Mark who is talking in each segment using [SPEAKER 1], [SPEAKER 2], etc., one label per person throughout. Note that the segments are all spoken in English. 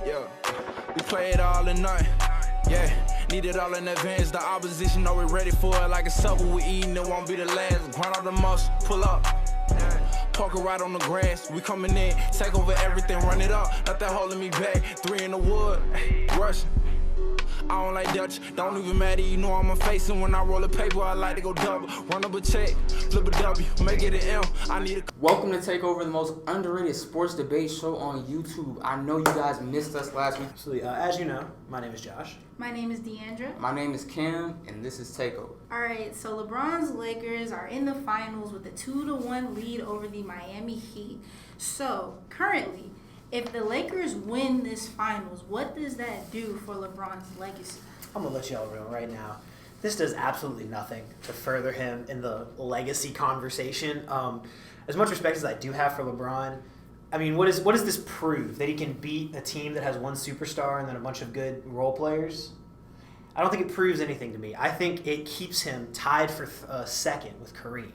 [SPEAKER 1] Yeah, we play it all or nothing. Yeah, need it all in advance. The opposition know we're ready for it. Like a supper we eating, it won't be the last. Grind all the muscle, pull up. Park it right on the grass. We coming in, take over everything, run it up. Nothing holding me back. 3 in the wood, rushing. I don't like Dutch, don't even matter, you know I'm a face. And when I roll a paper, I like to go double. Run up a check, flip a W, make it an M. I need a...
[SPEAKER 2] Welcome to Takeover, the most underrated sports debate show on YouTube. I know you guys missed us last week.
[SPEAKER 3] Absolutely. As you know, my name is Josh.
[SPEAKER 4] My name is Deandra.
[SPEAKER 2] My name is Kim, and this is Takeover.
[SPEAKER 4] Alright, so LeBron's Lakers are in the finals with a 2-1 lead over the Miami Heat. So, currently, if the Lakers win this finals, what does that do for LeBron's legacy?
[SPEAKER 3] I'm going to let y'all know right now. This does absolutely nothing to further him in the legacy conversation. As much respect as I do have for LeBron, I mean, what does this prove? That he can beat a team that has one superstar and then a bunch of good role players? I don't think it proves anything to me. I think it keeps him tied for second with Kareem.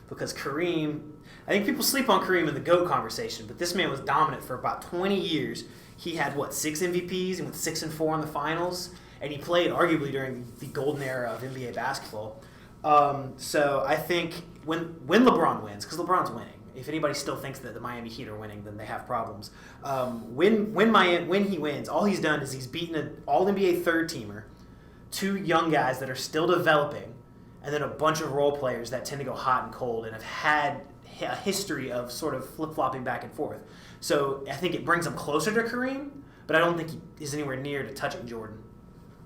[SPEAKER 3] Because Kareem, I think people sleep on Kareem in the GOAT conversation, but this man was dominant for about 20 years. He had, 6 MVPs and went 6-4 in the finals, and he played arguably during the golden era of NBA basketball. So I think when LeBron wins, because LeBron's winning, if anybody still thinks that the Miami Heat are winning, then they have problems. When he wins, all he's done is he's beaten an All-NBA third-teamer, 2 young guys that are still developing, and then a bunch of role players that tend to go hot and cold and have had a history of sort of flip-flopping back and forth. So I think it brings him closer to Kareem, but I don't think he is anywhere near to touching Jordan.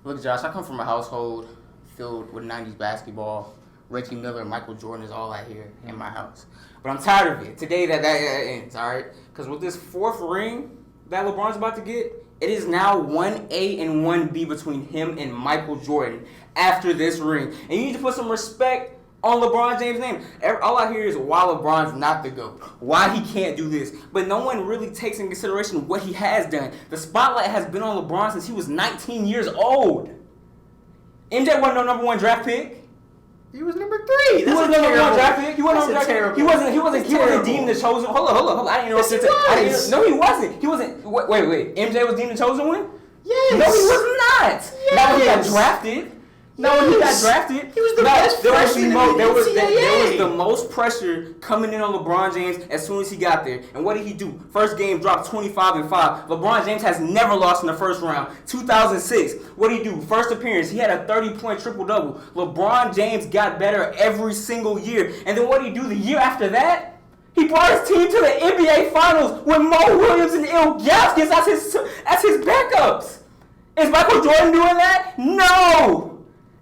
[SPEAKER 2] Look, Josh, I come from a household filled with 90s basketball. Reggie Miller, Michael Jordan is all I hear in my house. But I'm tired of it. Today that ends, all right? Because with this 4th ring that LeBron's about to get, it is now 1A and 1B between him and Michael Jordan after this ring. And you need to put some respect on LeBron James' name. All I hear is why LeBron's not the GOAT, why he can't do this. But no one really takes in consideration what he has done. The spotlight has been on LeBron since he was 19 years old. MJ wasn't no number 1 draft pick.
[SPEAKER 3] He was number 3.
[SPEAKER 2] He wasn't number 1 draft pick. He wasn't He wasn't deemed the chosen. Hold on. I didn't know.
[SPEAKER 3] Yes,
[SPEAKER 2] no, he wasn't. He wasn't. Wait. MJ was deemed the chosen one?
[SPEAKER 3] Yes.
[SPEAKER 2] No, he was not.
[SPEAKER 3] Yes.
[SPEAKER 2] Not when he got drafted. No, when he got drafted.
[SPEAKER 3] He was the best freshman in the NCAA.
[SPEAKER 2] There was the most pressure coming in on LeBron James as soon as he got there. And what did he do? First game dropped 25-5. LeBron James has never lost in the first round. 2006. What did he do? First appearance, he had a 30-point triple-double. LeBron James got better every single year. And then what did he do the year after that? He brought his team to the NBA Finals with Mo Williams and Il Gaskins as his backups. Is Michael Jordan doing that? No,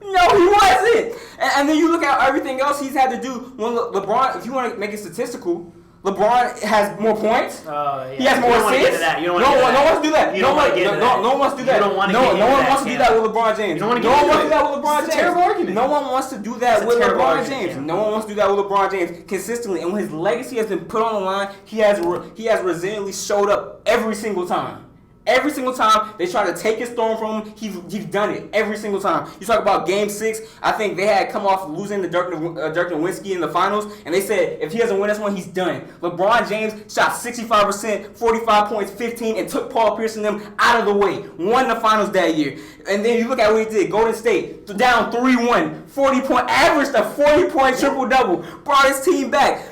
[SPEAKER 2] he wasn't. And then you look at everything else he's had to do. When LeBron, if you want to make it statistical, LeBron has more points.
[SPEAKER 3] Yeah.
[SPEAKER 2] He has more assists. No one wants to do that. No one wants to do that. No one wants to do that with LeBron James. No one wants to do that with LeBron James.
[SPEAKER 3] It's a terrible argument.
[SPEAKER 2] No one wants to do that with LeBron James. No one wants to do that with LeBron James consistently. And when his legacy has been put on the line, he has resiliently showed up every single time. Every single time they try to take his throne from him, he's done it every single time. You talk about Game 6, I think they had come off losing to Dirk Nowitzki in the finals, and they said if he doesn't win this one, he's done. LeBron James shot 65%, 45 points, 15, and took Paul Pierce and them out of the way. Won the finals that year. And then you look at what he did. Golden State, down 3-1, 40-point, averaged a 40-point triple-double. Brought his team back.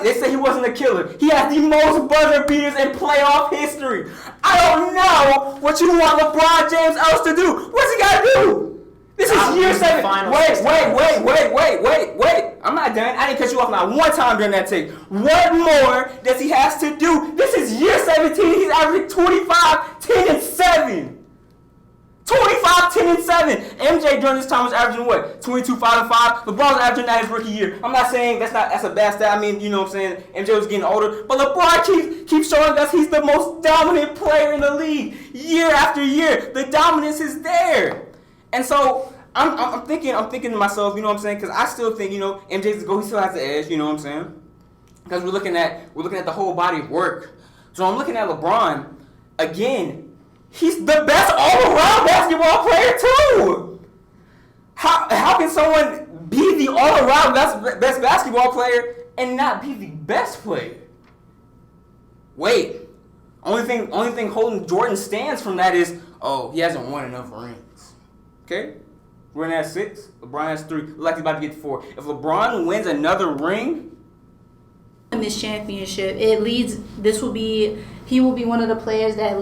[SPEAKER 2] They say he wasn't a killer. He has the most buzzer beaters in playoff history. I don't know what you want LeBron James else to do. What's he got to do? This is year 7. Wait. I'm not done. I didn't cut you off not one time during that take. What more does he have to do? This is year 17. He's averaging 25, 10, and 7. 25, 10, and 7. MJ during this time was averaging what? 22, 5, and 5. LeBron's averaging that his rookie year. I'm not saying that's a bad stat. I mean, you know what I'm saying? MJ was getting older. But LeBron keeps showing us he's the most dominant player in the league. Year after year. The dominance is there. And so I'm thinking to myself, you know what I'm saying? Because I still think, MJ's the GOAT. He still has the edge, you know what I'm saying? Because we're looking at the whole body of work. So I'm looking at LeBron again. He's the best all-around basketball player too. How can someone be the all-around best basketball player and not be the best player? Wait, Only thing holding Jordan's stance from that is, he hasn't won enough rings. Okay? Jordan has 6. LeBron has 3. Like he's about to get to 4. If LeBron wins another ring
[SPEAKER 4] in this championship, he will be one of the players that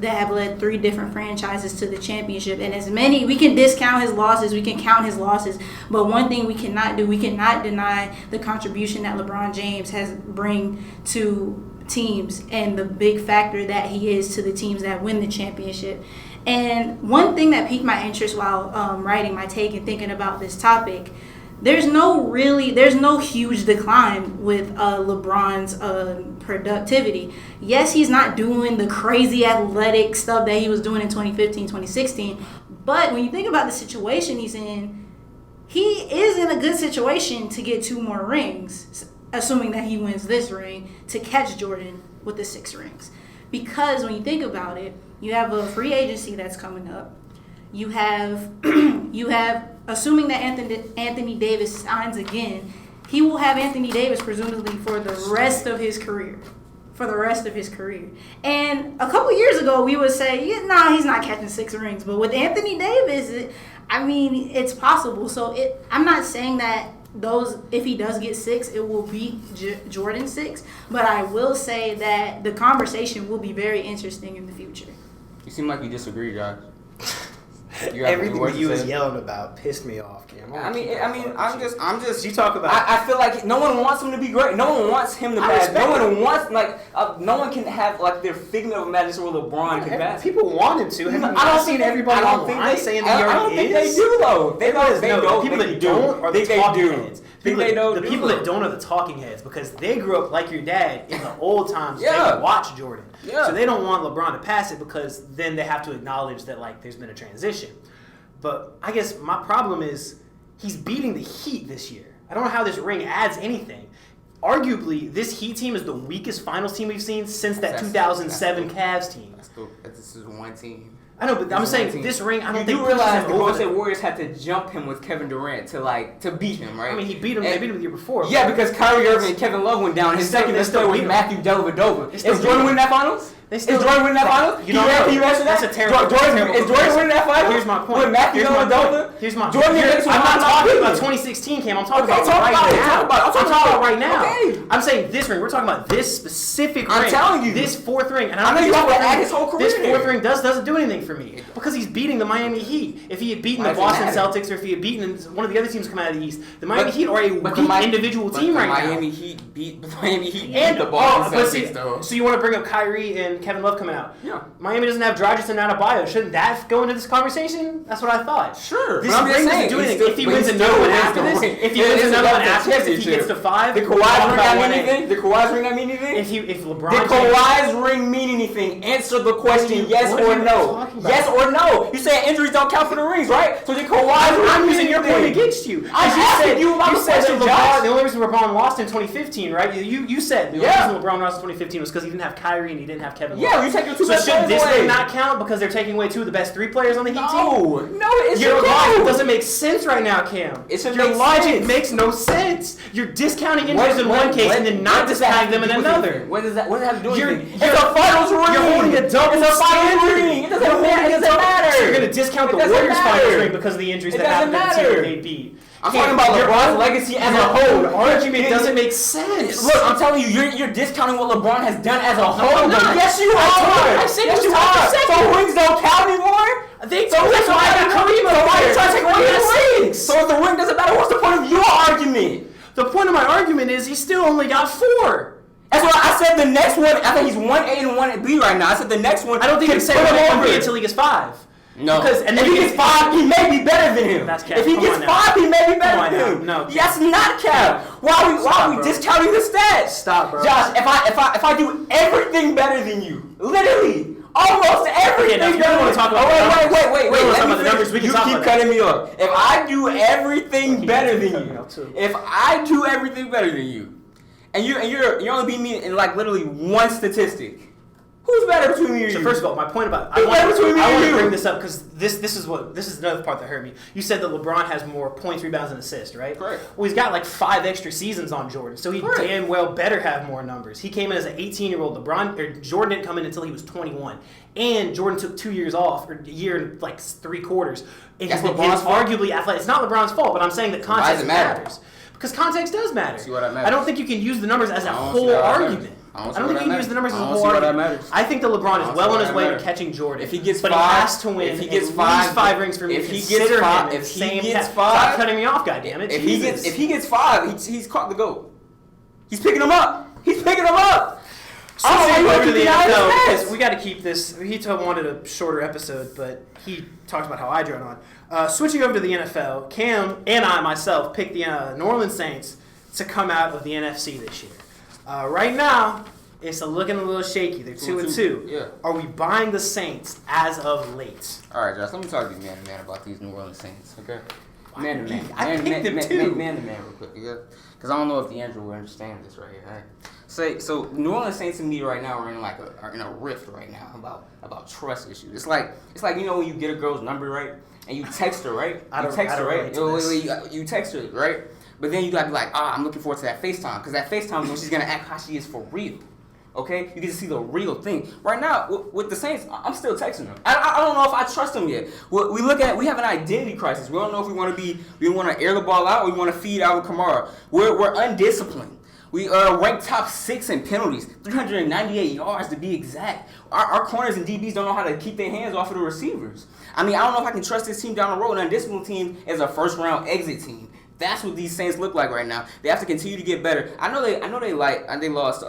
[SPEAKER 4] have led 3 different franchises to the championship. And as many, we can discount his losses, we can count his losses, but one thing we cannot do, we cannot deny the contribution that LeBron James has bring to teams and the big factor that he is to the teams that win the championship. And one thing that piqued my interest while writing my take and thinking about this topic, there's no huge decline with LeBron's productivity. Yes, he's not doing the crazy athletic stuff that he was doing in 2015, 2016, but when you think about the situation he's in, he is in a good situation to get 2 more rings, assuming that he wins this ring, to catch Jordan with the 6 rings. Because when you think about it, you have a free agency that's coming up. You have assuming that Anthony Davis signs again, he will have Anthony Davis presumably for the rest of his career. And a couple years ago, we would say, he's not catching 6 rings. But with Anthony Davis, it's possible. So I'm not saying that if he does get 6, it will be Jordan 6. But I will say that the conversation will be very interesting in the future.
[SPEAKER 2] You seem like you disagree, Josh.
[SPEAKER 3] Everything that you was yelling about pissed me off, Cam.
[SPEAKER 2] I'm just.
[SPEAKER 3] You talk about.
[SPEAKER 2] I feel like no one wants him to be great. No one wants him to pass. No one can have their figment of imagination where LeBron can pass.
[SPEAKER 3] People want him to. I don't seen everybody online saying that he already is.
[SPEAKER 2] I don't think they do though. They know.
[SPEAKER 3] People that don't are the talking heads.
[SPEAKER 2] The
[SPEAKER 3] people that don't are the talking heads because they grew up like your dad in the old times. They watched Jordan. Yeah. So they don't want LeBron to pass it because then they have to acknowledge that there's been a transition. But I guess my problem is he's beating the Heat this year. I don't know how this ring adds anything. Arguably, this Heat team is the weakest finals team we've seen since that 2007 Cavs team.
[SPEAKER 2] This is one team.
[SPEAKER 3] I know, but I'm saying this ring, I don't think...
[SPEAKER 2] You realize the Golden State Warriors had to jump him with Kevin Durant to beat him, right?
[SPEAKER 3] I mean, they beat him the year before.
[SPEAKER 2] Yeah, because Kyrie Irving and Kevin Love went down. His second best player was Matthew Dellavedova. Is Jordan winning that finals? Is Jordan winning that finals?
[SPEAKER 3] You answer that? That's a terrible question.
[SPEAKER 2] Is Jordan winning that finals?
[SPEAKER 3] Here's my point.
[SPEAKER 2] With Matthew Dellavedova?
[SPEAKER 3] Here's my point.
[SPEAKER 2] Jordan
[SPEAKER 3] I'm not talking about 2016, Cam. I'm talking about right now. I'm talking about right now.
[SPEAKER 2] Okay.
[SPEAKER 3] I'm saying this ring. We're talking about this specific ring.
[SPEAKER 2] I'm telling you.
[SPEAKER 3] This 4th ring. And
[SPEAKER 2] I know you want to add his whole career.
[SPEAKER 3] This 4th ring doesn't do anything for me. Because he's beating the Miami Heat. If he had beaten the Boston Celtics or if he had beaten one of the other teams coming out of the East, the Miami Heat are a weak individual team right now.
[SPEAKER 2] The Miami Heat beat the Boston Celtics, though.
[SPEAKER 3] So you want to bring up Kyrie and Kevin Love coming out?
[SPEAKER 2] Yeah.
[SPEAKER 3] Miami doesn't have Dragic and Adebayo. Shouldn't that go into this conversation? That's what I thought.
[SPEAKER 2] Sure.
[SPEAKER 3] This ring doesn't do anything. If he wins another one after this, if he gets to 5,
[SPEAKER 2] did Kawhi's ring not mean anything? Did Kawhi's ring not mean anything?
[SPEAKER 3] If LeBron
[SPEAKER 2] did Kawhi's ring mean anything? Answer the question, yes or no. Yes or no. You said injuries don't count for the rings, right? So did Kawhi's ring
[SPEAKER 3] I'm
[SPEAKER 2] mean
[SPEAKER 3] using your point against you.
[SPEAKER 2] I'm asking you about the question, Josh.
[SPEAKER 3] The only reason LeBron lost in 2015, right? You said the only reason LeBron lost in 2015 was because he didn't have Kyrie and he didn't have Kevin Love.
[SPEAKER 2] Yeah, you take your 2
[SPEAKER 3] best players away. So should this ring not count because they're taking away 2 of the best 3 players on the Heat team?
[SPEAKER 2] No, it
[SPEAKER 3] Your logic doesn't make sense right now, Cam. Your logic makes no sense. You're discounting injuries in one case and then not discounting them in another.
[SPEAKER 2] What does that have to do with anything? It's a finals ring.
[SPEAKER 3] You're holding a double
[SPEAKER 2] ring. It doesn't matter.
[SPEAKER 3] So you're going to discount the Warriors finals ring because of the injuries that happened to the team they beat.
[SPEAKER 2] I'm talking about LeBron's legacy as a whole.
[SPEAKER 3] The argument doesn't make sense.
[SPEAKER 2] Look, I'm telling you, you're discounting what LeBron has done as a whole.
[SPEAKER 3] No, I'm not.
[SPEAKER 2] Yes, you are.
[SPEAKER 3] I said
[SPEAKER 2] yes, you are. So rings don't count anymore?
[SPEAKER 3] That's why I got Kareem.
[SPEAKER 2] So why are you trying to take away the rings? So if the ring doesn't matter, what's the point of your argument?
[SPEAKER 3] The point of my argument is he still only got 4.
[SPEAKER 2] That's why I said the next one. I think he's 1A and 1B right now. I said the next one.
[SPEAKER 3] I don't think he can say 1A until he gets 5.
[SPEAKER 2] No.
[SPEAKER 3] Because
[SPEAKER 2] if he gets 5, he may be better than him.
[SPEAKER 3] That's cap.
[SPEAKER 2] If he gets 5, he may be better than him.
[SPEAKER 3] No.
[SPEAKER 2] That's not cap. Why are we discounting the stats?
[SPEAKER 3] Stop, bro.
[SPEAKER 2] Josh, if I do everything better than you, literally almost everything.
[SPEAKER 3] Yeah, you want to talk about
[SPEAKER 2] wait. Let me
[SPEAKER 3] numbers. We can
[SPEAKER 2] you
[SPEAKER 3] talk
[SPEAKER 2] keep
[SPEAKER 3] about
[SPEAKER 2] cutting me off. If I do everything better than you, and you're only beating me in literally one statistic. Who's better between me and
[SPEAKER 3] So
[SPEAKER 2] you?
[SPEAKER 3] first of all, my point about I
[SPEAKER 2] Who's better
[SPEAKER 3] want
[SPEAKER 2] between me and
[SPEAKER 3] to
[SPEAKER 2] you?
[SPEAKER 3] bring this up because this is another part that hurt me. You said that LeBron has more points, rebounds, and assists, right?
[SPEAKER 2] Correct.
[SPEAKER 3] Well, he's got like 5 extra seasons on Jordan, so he
[SPEAKER 2] Correct.
[SPEAKER 3] damn well better have more numbers. He came in as an 18-year-old. Jordan didn't come in until he was 21, and Jordan took 2 years off, or a year and like 3 quarters. And
[SPEAKER 2] That's
[SPEAKER 3] he's
[SPEAKER 2] LeBron's fault?
[SPEAKER 3] arguably athletic. It's not LeBron's fault, but I'm saying that
[SPEAKER 2] Why does
[SPEAKER 3] context
[SPEAKER 2] it matter?
[SPEAKER 3] matters. Because context does matter.
[SPEAKER 2] See why that matters.
[SPEAKER 3] I don't think you can use the numbers as a
[SPEAKER 2] I don't see
[SPEAKER 3] whole
[SPEAKER 2] why that
[SPEAKER 3] argument.
[SPEAKER 2] matters.
[SPEAKER 3] I
[SPEAKER 2] I
[SPEAKER 3] don't
[SPEAKER 2] don't see
[SPEAKER 3] think
[SPEAKER 2] why
[SPEAKER 3] you can
[SPEAKER 2] that
[SPEAKER 3] use the numbers as
[SPEAKER 2] matters.
[SPEAKER 3] a
[SPEAKER 2] I don't
[SPEAKER 3] whole
[SPEAKER 2] see why that
[SPEAKER 3] argument.
[SPEAKER 2] matters.
[SPEAKER 3] I think that LeBron
[SPEAKER 2] I
[SPEAKER 3] is
[SPEAKER 2] don't
[SPEAKER 3] well
[SPEAKER 2] see
[SPEAKER 3] on
[SPEAKER 2] why
[SPEAKER 3] his
[SPEAKER 2] that
[SPEAKER 3] way to
[SPEAKER 2] matters.
[SPEAKER 3] catching Jordan.
[SPEAKER 2] If he gets
[SPEAKER 3] but
[SPEAKER 2] 5,
[SPEAKER 3] he has to win.
[SPEAKER 2] if he gets
[SPEAKER 3] at
[SPEAKER 2] 5,
[SPEAKER 3] least 5 rings for me.
[SPEAKER 2] if he
[SPEAKER 3] Consider
[SPEAKER 2] gets
[SPEAKER 3] him
[SPEAKER 2] 5,
[SPEAKER 3] in
[SPEAKER 2] if
[SPEAKER 3] the
[SPEAKER 2] he
[SPEAKER 3] same
[SPEAKER 2] gets
[SPEAKER 3] cat-
[SPEAKER 2] 5,
[SPEAKER 3] stop cutting me off, goddammit.
[SPEAKER 2] If he gets 5, he's caught the GOAT. He's picking him up. He's picking him up.
[SPEAKER 3] Switching over to the NFL because
[SPEAKER 2] because
[SPEAKER 3] we got to keep this. He wanted a shorter episode, but he talked about how I drone on. Switching over to the NFL, Cam and I myself picked the New Orleans Saints to come out of the NFC this year. Right now, it's looking a little shaky. They're 2-2.
[SPEAKER 2] Yeah.
[SPEAKER 3] Are we buying the Saints as of late?
[SPEAKER 2] All right, Josh. Let me talk to you man to man about these New Orleans Saints. Okay. Man to man.
[SPEAKER 3] I picked them too.
[SPEAKER 2] Man to man, real quick. Because I don't know if D'Angelo will understand this right here. All right. So New Orleans Saints and me right now are in a rift right now about trust issues. It's like you know when you get a girl's number right and you text her right. You text her right. You text her right. But then you gotta be like, I'm looking forward to that FaceTime because that FaceTime is when she's gonna act how she is for real. Okay, you get to see the real thing. Right now, with the Saints, I'm still texting them. I don't know if I trust them yet. We have an identity crisis. We don't know if we want to air the ball out or we want to feed Alvin Kamara. We're undisciplined. We ranked top 6 in penalties, 398 yards to be exact. Our corners and DBs don't know how to keep their hands off of the receivers. I mean, I don't know if I can trust this team down the road. An undisciplined team as a first-round exit team. That's what these Saints look like right now. They have to continue to get better. I know they lost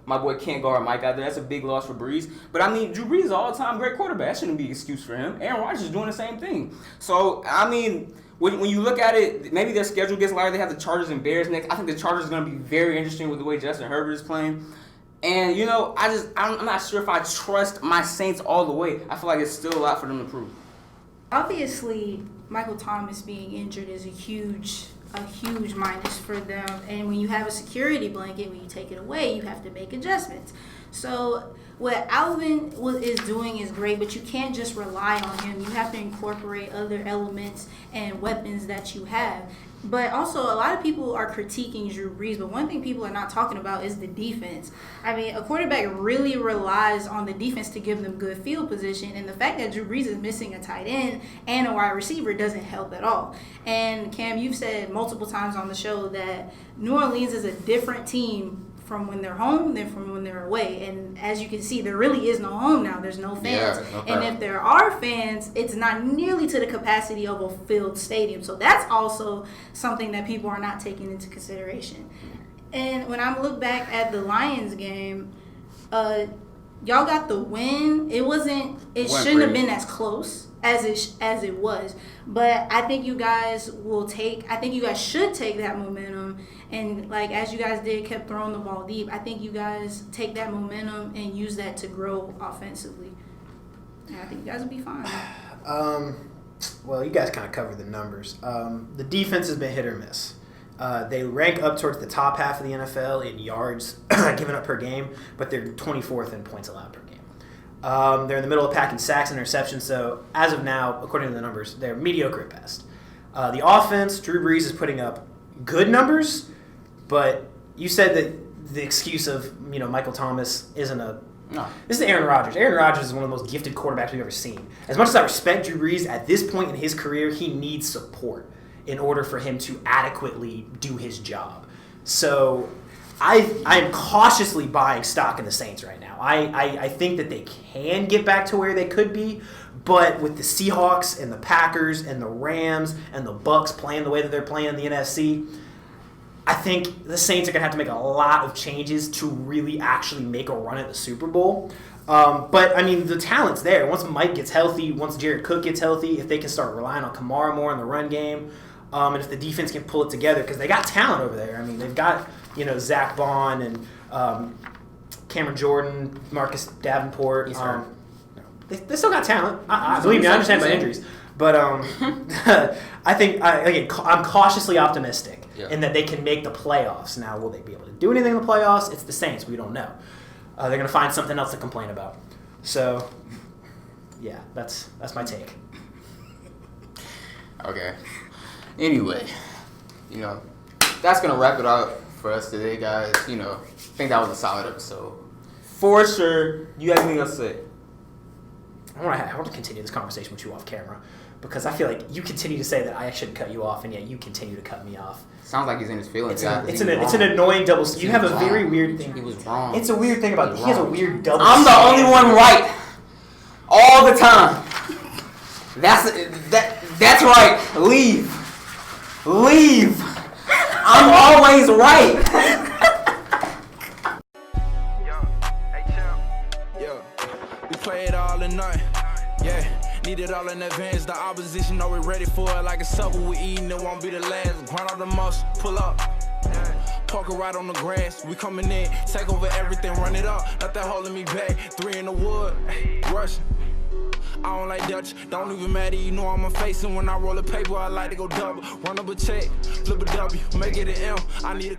[SPEAKER 2] my boy Kent Garr Mike out there. That's a big loss for Breeze. But I mean, Drew Brees is an all-time great quarterback. That shouldn't be an excuse for him. Aaron Rodgers is doing the same thing. So I mean, when you look at it, maybe their schedule gets lighter. They have the Chargers and Bears next. I think the Chargers are going to be very interesting with the way Justin Herbert is playing. And you know, I'm not sure if I trust my Saints all the way. I feel like it's still a lot for them to prove.
[SPEAKER 4] Obviously, Michael Thomas being injured is a huge minus for them. And when you have a security blanket, when you take it away, you have to make adjustments. So what Alvin is doing is great, but you can't just rely on him. You have to incorporate other elements and weapons that you have. But also, a lot of people are critiquing Drew Brees, but one thing people are not talking about is the defense. I mean, a quarterback really relies on the defense to give them good field position, and the fact that Drew Brees is missing a tight end and a wide receiver doesn't help at all. And Cam, you've said multiple times on the show that New Orleans is a different team from when they're home than from when they're away. And as you can see, there really is no home now. There's no fans.
[SPEAKER 2] Yeah,
[SPEAKER 4] and if there are fans, it's not nearly to the capacity of a filled stadium. So that's also something that people are not taking into consideration. And when I look back at the Lions game, y'all got the win. It shouldn't have been as close as it was. But I think you guys should take that momentum. And like as you guys kept throwing the ball deep. I think you guys take that momentum and use that to grow offensively. And I think you guys will be fine.
[SPEAKER 3] Well, you guys kind of covered the numbers. The defense has been hit or miss. They rank up towards the top half of the NFL in yards given up per game, but they're 24th in points allowed per game. They're in the middle of pack in sacks and interceptions, so as of now, according to the numbers, they're mediocre at best. The offense, Drew Brees is putting up good numbers, but you said that the excuse of Michael Thomas isn't a... No. This is Aaron Rodgers. Aaron Rodgers is one of the most gifted quarterbacks we've ever seen. As much as I respect Drew Brees, at this point in his career, he needs support in order for him to adequately do his job. So I am cautiously buying stock in the Saints right now. I think that they can get back to where they could be, but with the Seahawks and the Packers and the Rams and the Bucks playing the way that they're playing in the NFC, I think the Saints are going to have to make a lot of changes to really actually make a run at the Super Bowl. But, I mean, the talent's there. Once Mike gets healthy, once Jared Cook gets healthy, if they can start relying on Kamara more in the run game, and if the defense can pull it together, because they got talent over there. I mean, they've got, Zach Bond and Cameron Jordan, Marcus Davenport. They still got talent. Believe me, I understand about injuries. But I think, I'm cautiously optimistic in that they can make the playoffs. Now, will they be able to do anything in the playoffs? It's the Saints. We don't know. they're going to find something else to complain about. So, yeah, that's my take.
[SPEAKER 2] Okay. Anyway, that's going to wrap it up for us today, guys. I think that was a solid episode. For sure. You have anything else to say?
[SPEAKER 3] I want to continue this conversation with you off camera because I feel like you continue to say that I shouldn't cut you off, and yet you continue to cut me off.
[SPEAKER 2] Sounds like he's in his feelings.
[SPEAKER 3] It's an annoying double. You have a very weird thing.
[SPEAKER 2] He was wrong.
[SPEAKER 3] It's a weird thing about he has a weird double.
[SPEAKER 2] I'm the only one right all the time. That's right. Leave. I'm always right.
[SPEAKER 1] We play it all in night. Yeah, need it all in advance. The opposition know we're ready for it. Like a supper we eating, it won't be the last. Grind all the muscle, pull up. Parker right on the grass. We coming in, take over everything, run it up. Nothing holding me back. 3 in the wood, rushing. I don't like Dutch, don't even matter, you know I'm a face. And when I roll a paper, I like to go double. Run up a check, flip a W, make it an M. I need a